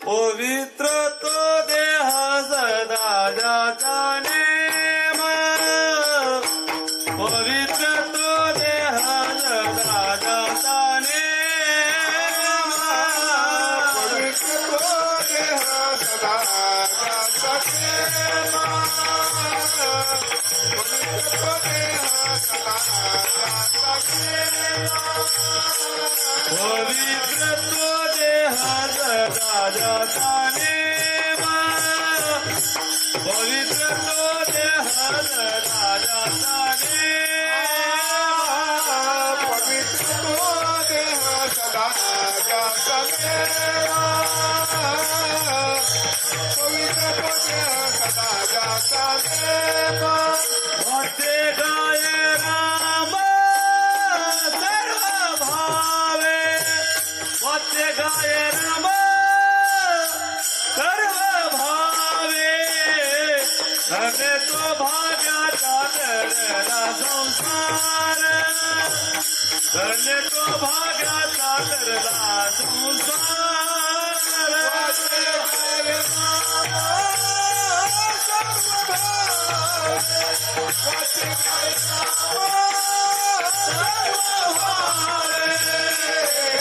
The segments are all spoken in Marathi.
पवित्र तो देह सदा जाता नेम पवित्र तो देह सदा जाता नेम पवित्र तो देह सदा जाता नेम पवित्र तो देह सदा जाता नेम पवित्र तो देह सदा जाता नेम पवित्र तो देह सदा जाता नेम पवित्र तो देह सदा जाता नेम पवित्र तो देह सदा जाता नेम भक्ते गाय राम सर्व भावे भक्ते गाय राम सर्व भावे धन्य तो भाग्याचा तरला संसार धन्य तो भाग्याचा तरला संसार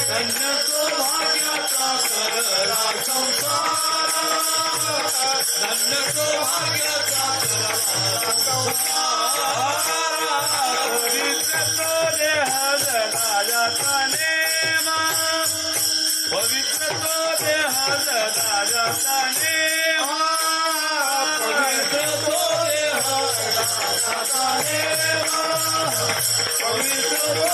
धन्य तो भाग्याचा तरला संसार धन्य तो भाग्याचा पवित्र तो देह सदा जाता नेम पवित्र तो देह सदा जाता नेम पवित्र तो देह सदा जाता नेम पवित्र तो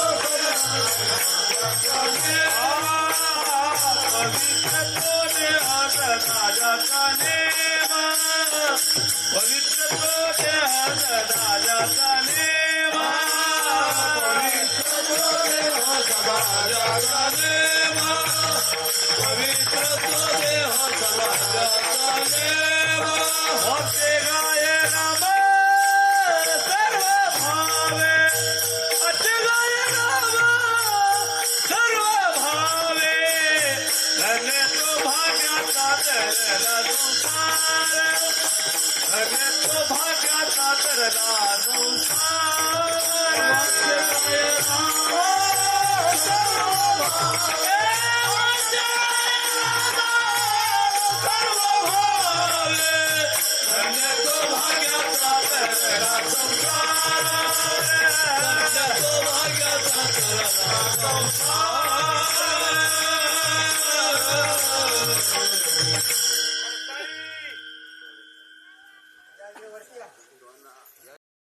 पवित्र तो देह सदा जाता नेम पवित्र तो देह सदा जाता नेम पवित्र तो देह सदा जाता नेम पवित्र तो देह सदा जाता नेम भक्ते गाय राम सर्व भावे अति गाय राम सर्व भावे धन्य तो भाग्याचा तरला संसार धन्य तो भाग्याचा तरला संसार सर्व भावे धन्य तो भाग्याचा तरला संसार धन्य तो भाग्याचा तरला संसार